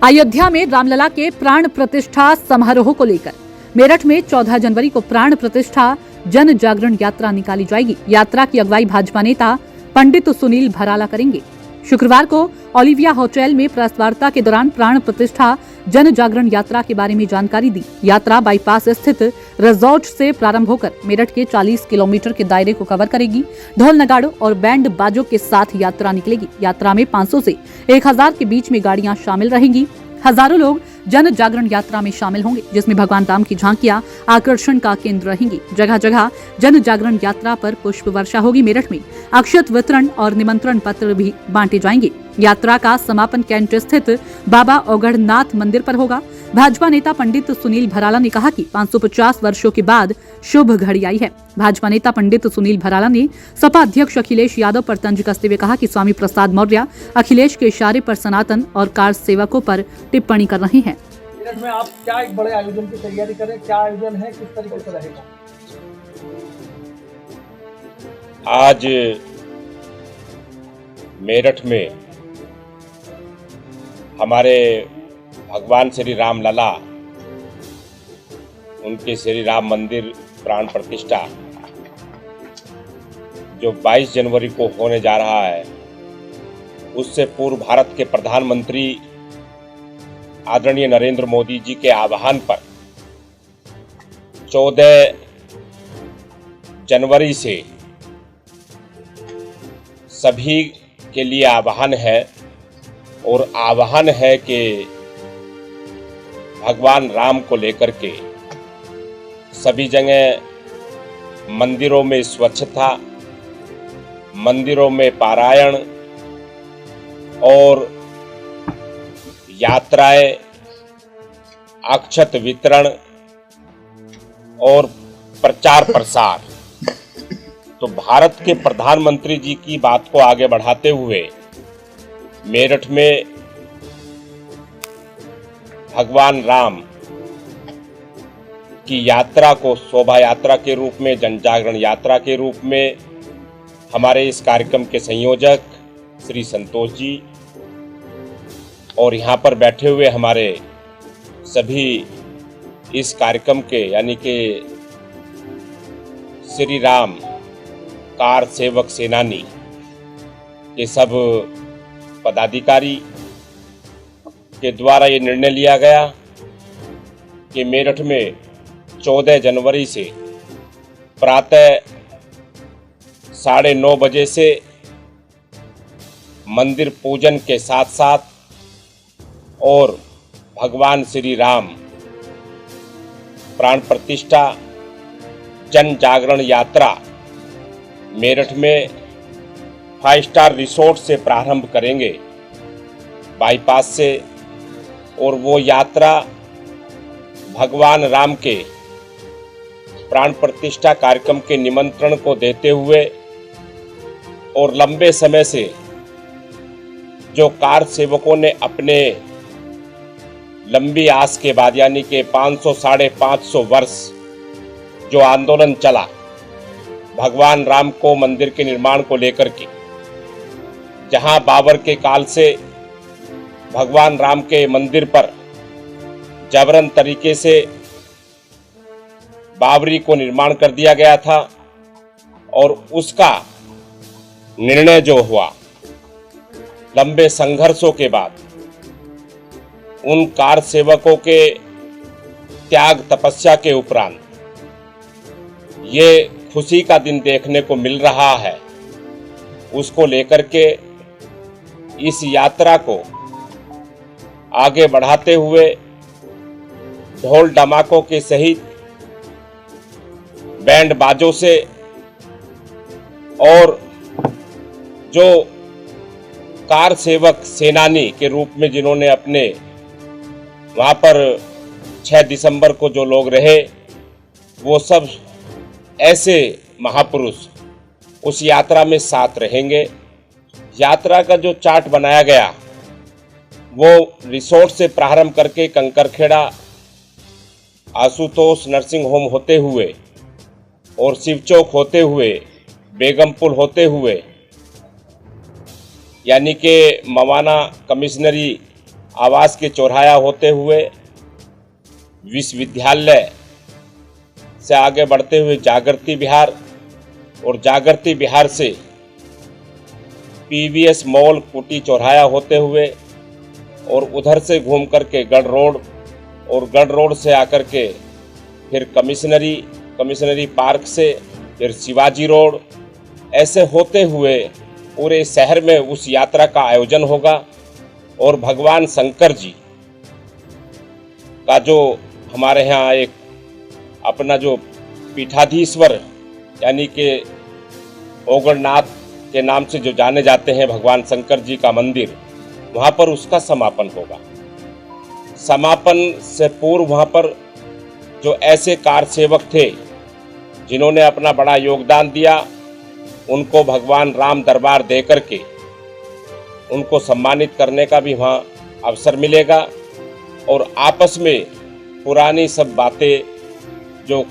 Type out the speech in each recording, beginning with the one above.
अयोध्या में रामलला के प्राण प्रतिष्ठा समारोह को लेकर मेरठ में 14 जनवरी को प्राण प्रतिष्ठा जन जागरण यात्रा निकाली जाएगी। यात्रा की अगुवाई भाजपा नेता पंडित सुनील भराला करेंगे। शुक्रवार को ओलिविया होटल में प्रेस वार्ता के दौरान प्राण प्रतिष्ठा जन जागरण यात्रा के बारे में जानकारी दी। यात्रा बाईपास स्थित रिजॉर्ट से प्रारंभ होकर मेरठ के 40 किलोमीटर के दायरे को कवर करेगी। ढोल नगाड़ों और बैंड बाजों के साथ यात्रा निकलेगी। यात्रा में 500 से 1000 के बीच में गाड़ियां शामिल रहेंगी। हजारों लोग जन जागरण यात्रा में शामिल होंगे, जिसमें भगवान राम की झांकियां आकर्षण का केंद्र रहेंगी। जगह जगह जन जागरण यात्रा पर पुष्प वर्षा होगी। मेरठ में अक्षत वितरण और निमंत्रण पत्र भी बांटे जाएंगे। यात्रा का समापन कैंट स्थित बाबा औगढ़नाथ मंदिर पर होगा। भाजपा नेता पंडित सुनील भराला ने कहा कि 550 वर्षों के बाद शुभ घड़ी आई है। भाजपा नेता पंडित सुनील भराला ने सपा अध्यक्ष अखिलेश यादव पर तंज कसते हुए कहा कि स्वामी प्रसाद मौर्य अखिलेश के इशारे पर सनातन और कार सेवकों पर टिप्पणी कर रहे हैं। मेरठ में आप क्या एक बड़े आयोजन की तैयारी करें, क्या आयोजन है, किस तरीके से रहेगा? आज मेरठ में हमारे भगवान श्री राम लला, उनके श्री राम मंदिर प्राण प्रतिष्ठा जो 22 जनवरी को होने जा रहा है, उससे पूर्व भारत के प्रधानमंत्री आदरणीय नरेंद्र मोदी जी के आह्वान पर 14 जनवरी से सभी के लिए आह्वान है और आह्वान है कि भगवान राम को लेकर के सभी जगह मंदिरों में स्वच्छता, मंदिरों में पारायण और यात्राएं, अक्षत वितरण और प्रचार प्रसार। तो भारत के प्रधानमंत्री जी की बात को आगे बढ़ाते हुए मेरठ में भगवान राम की यात्रा को शोभा यात्रा के रूप में, जन जागरण यात्रा के रूप में हमारे इस कार्यक्रम के संयोजक श्री संतोष जी और यहाँ पर बैठे हुए हमारे सभी इस कार्यक्रम के यानी कि श्री राम कार सेवक सेनानी के सब पदाधिकारी के द्वारा ये निर्णय लिया गया कि मेरठ में 14 जनवरी से प्रातः 9:30 बजे से मंदिर पूजन के साथ साथ और भगवान श्री राम प्राण प्रतिष्ठा जन जागरण यात्रा मेरठ में 5 स्टार रिसोर्ट से प्रारंभ करेंगे बाईपास से, और वो यात्रा भगवान राम के प्राण प्रतिष्ठा कार्यक्रम के निमंत्रण को देते हुए और लंबे समय से जो कार सेवकों ने अपने लंबी आस के बाद यानी कि 500 साढ़े 500 वर्ष जो आंदोलन चला भगवान राम को मंदिर के निर्माण को लेकर के, जहां बाबर के काल से भगवान राम के मंदिर पर जबरन तरीके से बाबरी को निर्माण कर दिया गया था, और उसका निर्णय जो हुआ लंबे संघर्षों के बाद उन कार सेवकों के त्याग तपस्या के उपरांत ये खुशी का दिन देखने को मिल रहा है। उसको लेकर के इस यात्रा को आगे बढ़ाते हुए ढोल डमाकों के सहित बैंड बाजों से और जो कार सेवक सेनानी के रूप में जिन्होंने अपने वहाँ पर 6 दिसंबर को जो लोग रहे, वो सब ऐसे महापुरुष उस यात्रा में साथ रहेंगे। यात्रा का जो चार्ट बनाया गया वो रिसोर्ट से प्रारंभ करके कंकरखेड़ा, आशुतोष नर्सिंग होम होते हुए और शिवचौक होते हुए, बेगमपुल होते हुए यानी कि मवाना कमिश्नरी आवास के चौराहा होते हुए विश्वविद्यालय से आगे बढ़ते हुए जागृति विहार और जागृति विहार से पीवीएस मॉल कुटी चौराहा होते हुए और उधर से घूम करके गढ़ रोड और गढ़ रोड से आकर के फिर कमिश्नरी पार्क से फिर शिवाजी रोड, ऐसे होते हुए पूरे शहर में उस यात्रा का आयोजन होगा। और भगवान शंकर जी का जो हमारे यहाँ एक अपना जो पीठाधीश्वर यानी कि ओगरनाथ के नाम से जो जाने जाते हैं भगवान शंकर जी का मंदिर, वहाँ पर उसका समापन होगा। समापन से पूर्व वहाँ पर जो ऐसे कार सेवक थे जिन्होंने अपना बड़ा योगदान दिया, उनको भगवान राम दरबार दे करके उनको सम्मानित करने का भी वहाँ अवसर मिलेगा। और आपस में पुरानी सब बातें जो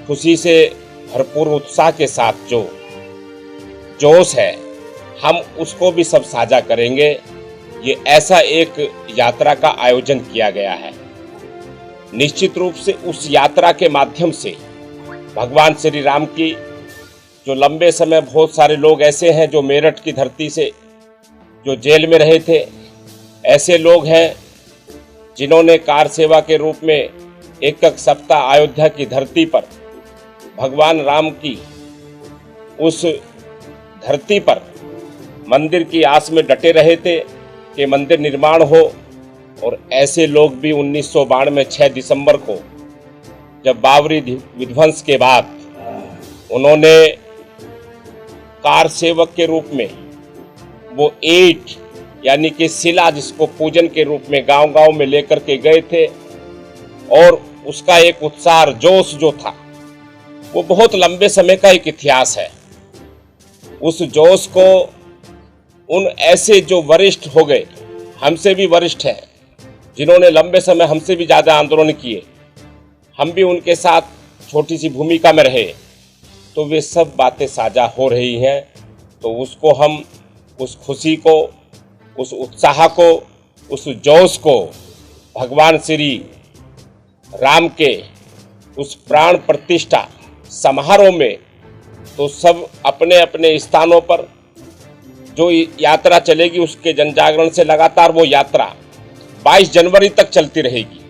खुशी से भरपूर उत्साह के साथ जो जोश है, हम उसको भी सब साझा करेंगे। ये ऐसा एक यात्रा का आयोजन किया गया है। निश्चित रूप से उस यात्रा के माध्यम से भगवान श्री राम की जो लंबे समय बहुत सारे लोग ऐसे हैं जो मेरठ की धरती से जो जेल में रहे थे, ऐसे लोग हैं जिन्होंने कार सेवा के रूप में एक सप्ताह अयोध्या की धरती पर भगवान राम की उस धरती पर मंदिर की आस में डटे रहे थे कि मंदिर निर्माण हो। और ऐसे लोग भी 1992 में 6 दिसंबर को जब बाबरी विध्वंस के बाद उन्होंने कार सेवक के रूप में वो ईंट यानी कि शिला जिसको पूजन के रूप में गांव-गांव में लेकर के गए थे, और उसका एक उत्साह जोश जो था वो बहुत लंबे समय का एक इतिहास है। उस जोश को उन ऐसे जो वरिष्ठ हो गए, हमसे भी वरिष्ठ हैं, जिन्होंने लंबे समय हमसे भी ज़्यादा आंदोलन किए, हम भी उनके साथ छोटी सी भूमिका में रहे, तो वे सब बातें साझा हो रही हैं। तो उसको हम उस खुशी को, उस उत्साह को, उस जोश को भगवान श्री राम के उस प्राण प्रतिष्ठा समारोह में तो सब अपने अपने स्थानों पर जो यात्रा चलेगी उसके जनजागरण से लगातार वो यात्रा 22 जनवरी तक चलती रहेगी।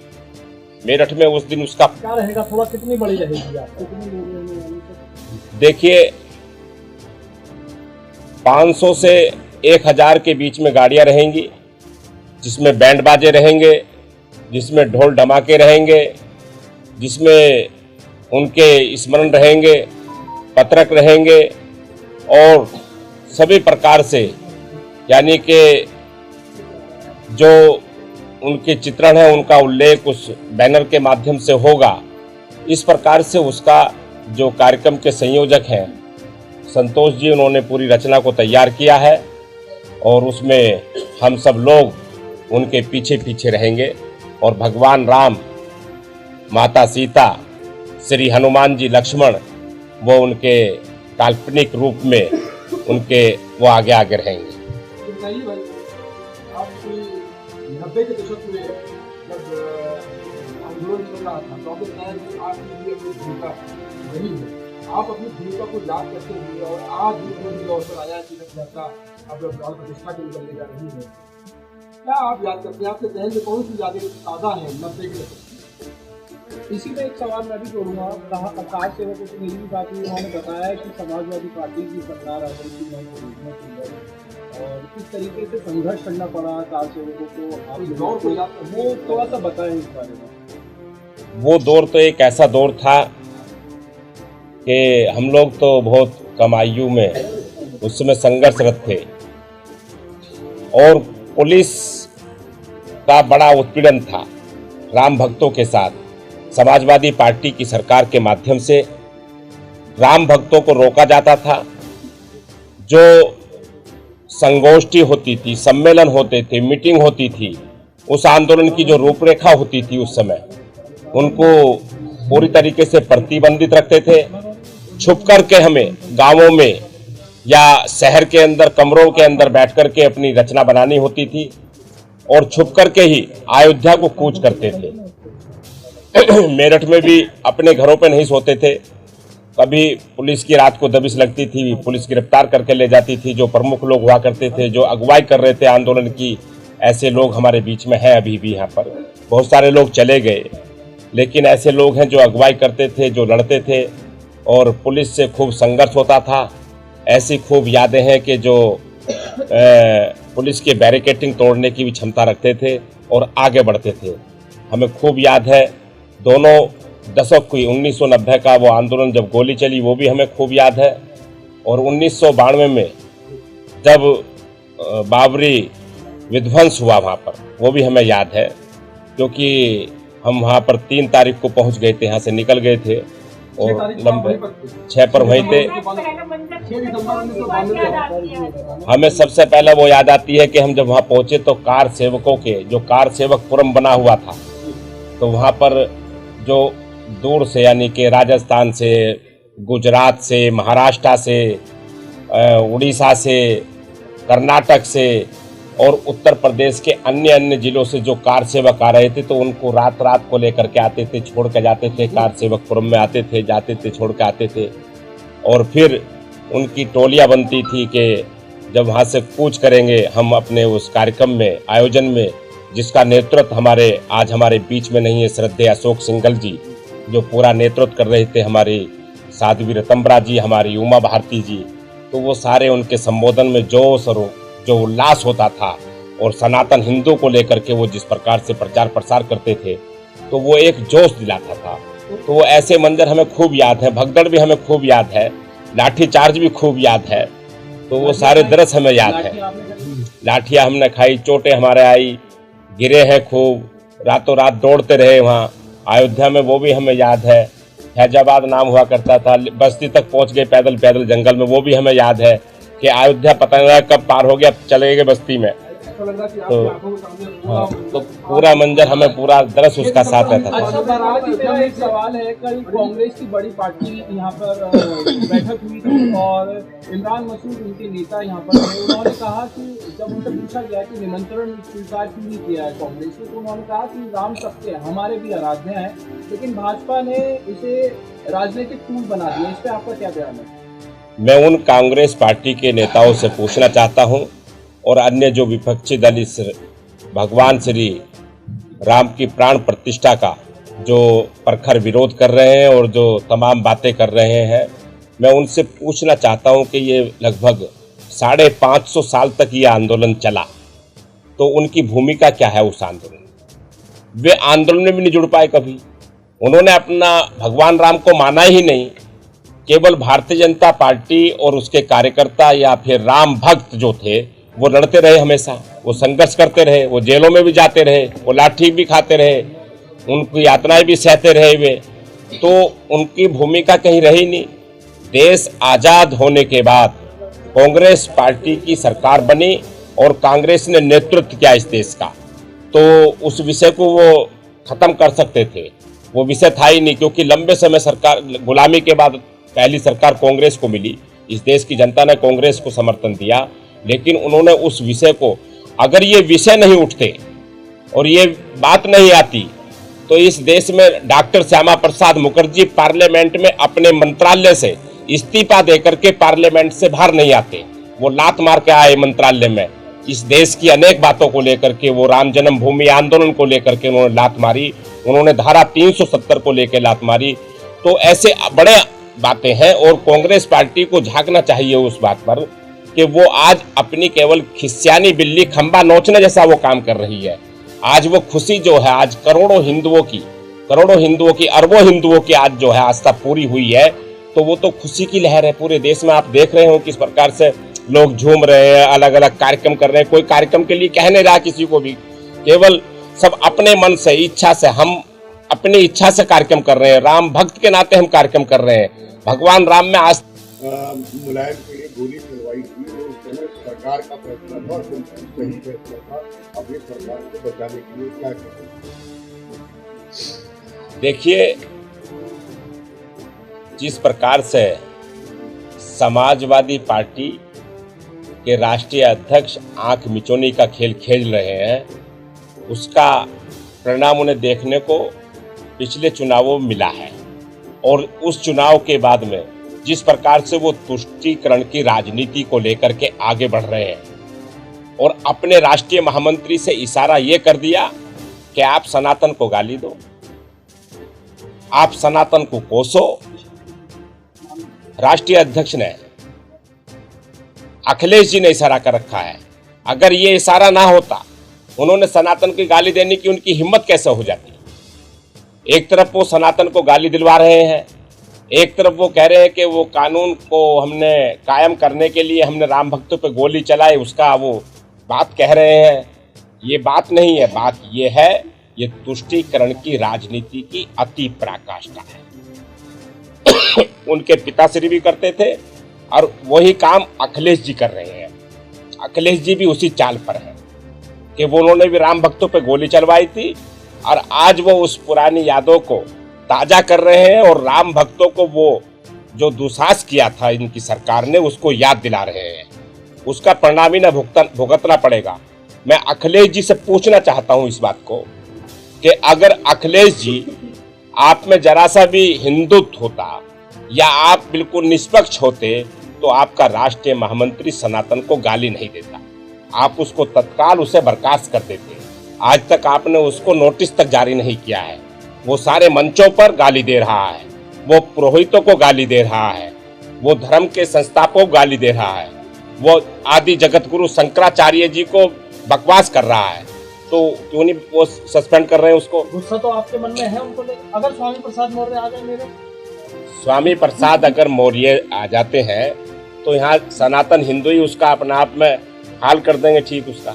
मेरठ में उस दिन उसका क्या रहेगा, थोड़ा कितनी बड़ी रहेगी, आप कितनी लोग रहेंगे? देखिए 500 से 1000 के बीच में गाड़ियां रहेंगी, जिसमें बैंड बाजे रहेंगे, जिसमें ढोल धमाके रहेंगे, जिसमें उनके स्मरण रहेंगे, पत्रक रहेंगे और सभी प्रकार से यानी कि जो उनके चित्रण है उनका उल्लेख उस बैनर के माध्यम से होगा। इस प्रकार से उसका जो कार्यक्रम के संयोजक हैं संतोष जी, उन्होंने पूरी रचना को तैयार किया है और उसमें हम सब लोग उनके पीछे पीछे रहेंगे और भगवान राम, माता सीता, श्री हनुमान जी, लक्ष्मण, वो उनके काल्पनिक रूप में उनके वो आगे आगे रहेंगे। बताइए भाई, आपकी 90 के दशक में जब आंदोलन चल रहा था तो आपने बताया कि आपकी भी अपनी भूमिका रही है, आप अपनी भूमिका को याद करते हुए और आज भी अवसर आया कि रथ यात्रा अब प्राण प्रतिष्ठा के लिए जा रही है, क्या आप याद करते हैं? आपके जहन में कौन सी यादें ताज़ा हैं 90 के दशक? इसी में एक सवाल मैं भी जोड़ूंगा। कार सेवकों से मेरी भी बात हुई, उन्होंने बताया कि समाजवादी पार्टी की सरकार आ गई थी और किस तरीके से संघर्ष करना पड़ा कार सेवकों को, वो थोड़ा सा बताएं इस बारे में। वो दौर तो एक ऐसा दौर था कि हम लोग तो बहुत कम आयु में उस समय संघर्षरत थे और पुलिस का बड़ा उत्पीड़न था राम भक्तों के साथ। समाजवादी पार्टी की सरकार के माध्यम से राम भक्तों को रोका जाता था। जो संगोष्ठी होती थी, सम्मेलन होते थे, मीटिंग होती थी, उस आंदोलन की जो रूपरेखा होती थी उस समय उनको पूरी तरीके से प्रतिबंधित रखते थे। छुप करके हमें गांवों में या शहर के अंदर कमरों के अंदर बैठ करके अपनी रचना बनानी होती थी और छुप करके ही अयोध्या को कूच करते थे। मेरठ में भी अपने घरों पे नहीं सोते थे। कभी पुलिस की रात को दबिश लगती थी, पुलिस गिरफ्तार करके ले जाती थी। जो प्रमुख लोग हुआ करते थे, जो अगुवाई कर रहे थे आंदोलन की, ऐसे लोग हमारे बीच में हैं अभी भी। यहाँ पर बहुत सारे लोग चले गए, लेकिन ऐसे लोग हैं जो अगुवाई करते थे, जो लड़ते थे और पुलिस से खूब संघर्ष होता था। ऐसी खूब यादें हैं कि जो पुलिस के बैरिकेडिंग तोड़ने की भी क्षमता रखते थे और आगे बढ़ते थे। हमें खूब याद है दोनों दशक की 1990 का वो आंदोलन, जब गोली चली, वो भी हमें खूब याद है। और 1992 में जब बाबरी विध्वंस हुआ वहाँ पर, वो भी हमें याद है, क्योंकि हम वहाँ पर 3 तारीख को पहुँच गए थे, यहाँ से निकल गए थे और लंबे 6 पर वहीं थे। हमें सबसे पहले वो याद आती है कि हम जब वहाँ पहुँचे तो कार सेवकों के, जो कार सेवक फोरम बना हुआ था, तो वहाँ पर जो दूर से, यानी कि राजस्थान से, गुजरात से, महाराष्ट्र से, उड़ीसा से, कर्नाटक से और उत्तर प्रदेश के अन्य जिलों से जो कार सेवक आ रहे थे, तो उनको रात को लेकर के आते थे, छोड़ के जाते थे। कार सेवक फोरम में आते थे, जाते थे, छोड़ के आते थे। और फिर उनकी टोलियां बनती थी कि जब वहाँ से कूच करेंगे हम अपने उस कार्यक्रम में, आयोजन में, जिसका नेतृत्व आज हमारे बीच में नहीं है, श्रद्धेय अशोक सिंघल जी, जो पूरा नेतृत्व कर रहे थे, हमारी साध्वी रतम्बरा जी, हमारी उमा भारती जी। तो वो सारे उनके संबोधन में जोश और जो उल्लास होता था और सनातन हिंदू को लेकर के वो जिस प्रकार से प्रचार प्रसार करते थे, तो वो एक जोश दिलाता था। तो वो ऐसे मंजर हमें खूब याद है। भगदड़ भी हमें खूब याद है, लाठी चार्ज भी खूब याद है। तो वो सारे दृश्य हमें याद है। लाठियाँ हमने खाई, चोटें हमारे आई, गिरे हैं खूब, रातों रात दौड़ते रहे वहाँ अयोध्या में, वो भी हमें याद है। फैजाबाद नाम हुआ करता था, बस्ती तक पहुँच गए पैदल जंगल में, वो भी हमें याद है कि अयोध्या पता नहीं कब पार हो गया, चले गए बस्ती में। तो पूरा मंजर हमें, पूरा दृश्य उसका साथ रहता था। अच्छा बराबर, मेरा एक सवाल है, कल कांग्रेस की बड़ी पार्टी यहाँ पर बैठक हुई थी और इमरान मसूद उनके नेता यहाँ पर थे। उन्होंने कहा कि जब उनसे पूछा गया कि निमंत्रण स्वीकार क्यों नहीं किया है कांग्रेस ने, तो उन्होंने कहा कि राम सबके हैं, हमारे भी आराध्य हैं, लेकिन भाजपा ने इसे राजनीतिक टूल बना दिया। इस पर आपका क्या बयान है? मैं उन कांग्रेस पार्टी के नेताओं से पूछना चाहता हूं और अन्य जो विपक्षी दल इस भगवान श्री राम की प्राण प्रतिष्ठा का जो प्रखर विरोध कर रहे हैं और जो तमाम बातें कर रहे हैं, मैं उनसे पूछना चाहता हूं कि ये लगभग 550 साल तक ये आंदोलन चला, तो उनकी भूमिका क्या है उस आंदोलन में? वे आंदोलन में भी नहीं जुड़ पाए कभी। उन्होंने अपना भगवान राम को माना ही नहीं। केवल भारतीय जनता पार्टी और उसके कार्यकर्ता या फिर राम भक्त जो थे, वो लड़ते रहे हमेशा, वो संघर्ष करते रहे, वो जेलों में भी जाते रहे, वो लाठी भी खाते रहे, उनकी यातनाएं भी सहते रहे वे। तो उनकी भूमिका कहीं रही नहीं। देश आज़ाद होने के बाद कांग्रेस पार्टी की सरकार बनी और कांग्रेस ने नेतृत्व किया इस देश का, तो उस विषय को वो खत्म कर सकते थे। वो विषय था ही नहीं, क्योंकि लंबे समय सरकार, गुलामी के बाद पहली सरकार कांग्रेस को मिली। इस देश की जनता ने कांग्रेस को समर्थन दिया, लेकिन उन्होंने उस विषय को, अगर ये विषय नहीं उठते और ये बात नहीं आती, तो इस देश में डॉक्टर श्यामा प्रसाद मुखर्जी पार्लियामेंट में अपने मंत्रालय से इस्तीफा देकर के पार्लियामेंट से बाहर नहीं आते। वो लात मार के आए मंत्रालय में। इस देश की अनेक बातों को लेकर के, वो राम जन्मभूमि आंदोलन को लेकर के उन्होंने लात मारी, उन्होंने धारा 370 को लेकर लात मारी। तो ऐसे बड़े बातें हैं और कांग्रेस पार्टी को झांकना चाहिए उस बात पर कि वो आज अपनी केवल खिस्यानी बिल्ली खंबा नोचने जैसा वो काम कर रही है। आज वो खुशी जो है, आज करोड़ों हिंदुओं की, अरबों हिंदुओं की आज जो है आस्था पूरी हुई है, तो वो तो खुशी की लहर है पूरे देश में। आप देख रहे हो किस प्रकार से लोग झूम रहे हैं, अलग अलग कार्यक्रम कर रहे हैं। कोई कार्यक्रम के लिए कह नहीं रहा किसी को भी, केवल सब अपने मन से, इच्छा से, हम अपनी इच्छा से कार्यक्रम कर रहे हैं। राम भक्त के नाते हम कार्यक्रम कर रहे हैं। भगवान राम में आज मुलायम के लिए गोली चलवाई थी, तो उस समय सरकार का फैसला था, सही फैसला था। अपनी सरकार को बचाने के लिए क्या करें? देखिए, जिस प्रकार से समाजवादी पार्टी के राष्ट्रीय अध्यक्ष आंख मिचौनी का खेल खेल रहे हैं, उसका परिणाम उन्हें देखने को पिछले चुनावों में मिला है। और उस चुनाव के बाद में जिस प्रकार से वो तुष्टीकरण की राजनीति को लेकर के आगे बढ़ रहे हैं और अपने राष्ट्रीय महामंत्री से इशारा ये कर दिया कि आप सनातन को गाली दो, आप सनातन को कोसो। राष्ट्रीय अध्यक्ष ने, अखिलेश जी ने इशारा कर रखा है। अगर ये इशारा ना होता, उन्होंने सनातन की गाली देने की उनकी हिम्मत कैसे हो जाती। एक तरफ वो सनातन को गाली दिलवा रहे हैं, एक तरफ वो कह रहे हैं कि वो कानून को हमने कायम करने के लिए हमने राम भक्तों पे गोली चलाई, उसका वो बात कह रहे हैं। ये बात नहीं है, बात ये है, ये तुष्टीकरण की राजनीति की अति पराकाष्ठा है। उनके पिताश्री भी करते थे और वही काम अखिलेश जी कर रहे हैं। अखिलेश जी भी उसी चाल पर है कि वो उन्होंने भी राम भक्तों पे गोली चलवाई थी और आज वो उस पुरानी यादों को ताजा कर रहे हैं और राम भक्तों को वो जो दुस्साहस किया था इनकी सरकार ने, उसको याद दिला रहे हैं। उसका परिणाम ही न भुगतना पड़ेगा। मैं अखिलेश जी से पूछना चाहता हूं इस बात को कि अगर अखिलेश जी आप में जरा सा भी हिंदुत्व होता या आप बिल्कुल निष्पक्ष होते तो आपका राष्ट्रीय महामंत्री सनातन को गाली नहीं देता, आप उसको तत्काल उसे बर्खास्त कर देते। आज तक आपने उसको नोटिस तक जारी नहीं किया है। वो सारे मंचों पर गाली दे रहा है, वो पुरोहितों को गाली दे रहा है, वो धर्म के संस्थापकों को गाली दे रहा है, वो आदि जगत गुरु शंकराचार्य जी को बकवास कर रहा है। तो क्यों नहीं वो सस्पेंड कर रहे हैं उसको? गुस्सा तो आपके मन में है उनको लेकर। अगर स्वामी प्रसाद मौर्य आ गए मेरे, स्वामी प्रसाद अगर मौर्य आ जाते हैं तो यहाँ सनातन हिंदू ही उसका अपने आप में हाल कर देंगे। ठीक, उसका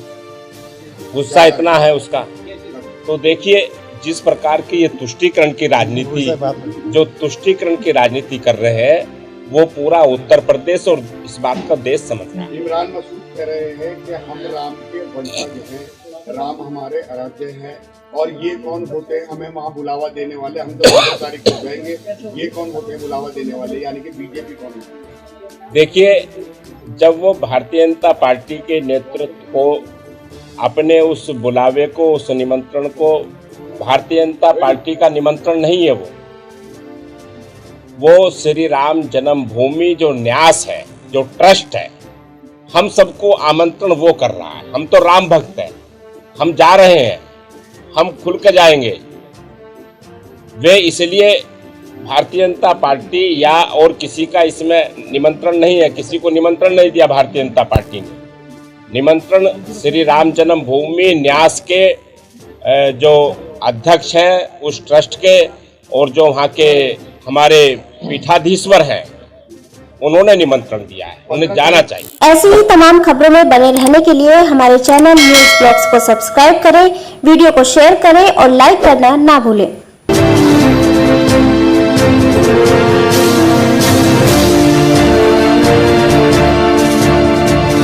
गुस्सा इतना है उसका। तो देखिए जिस प्रकार की ये तुष्टीकरण की राजनीति, जो तुष्टीकरण की राजनीति कर रहे हैं, वो पूरा उत्तर प्रदेश और इस बात का देश समझ रहा है। इमरान मसूद कह रहे हैं कि हम राम के वंशज हैं, राम हमारे आराध्य हैं और ये कौन होते हैं हमें वहाँ बुलावा देने वाले, हम तो 15 तारीख को जाएंगे, ये कौन होते हैं बुलावा देने वाले, यानी कि बीजेपी कौन है? देखिए, जब वो भारतीय जनता पार्टी के नेतृत्व को अपने उस बुलावे को, उस निमंत्रण को, भारतीय जनता पार्टी का निमंत्रण नहीं है, वो श्री राम जन्मभूमि जो न्यास है, जो ट्रस्ट है, हम सबको आमंत्रण वो कर रहा है। हम तो राम भक्त हैं, हम जा रहे हैं, हम खुल के जाएंगे। वे इसलिए भारतीय जनता पार्टी या और किसी का इसमें निमंत्रण नहीं है, किसी को निमंत्रण नहीं दिया भारतीय जनता पार्टी ने। निमंत्रण श्री राम जन्मभूमि न्यास के जो अध्यक्ष हैं उस ट्रस्ट के और जो वहाँ के हमारे पीठाधीश्वर हैं, उन्होंने निमंत्रण दिया है, उन्हें जाना चाहिए। ऐसी ही तमाम खबरों में बने रहने के लिए हमारे चैनल न्यूज़ ब्लॉग्स को सब्सक्राइब करें, वीडियो को शेयर करें और लाइक करना ना भूलें।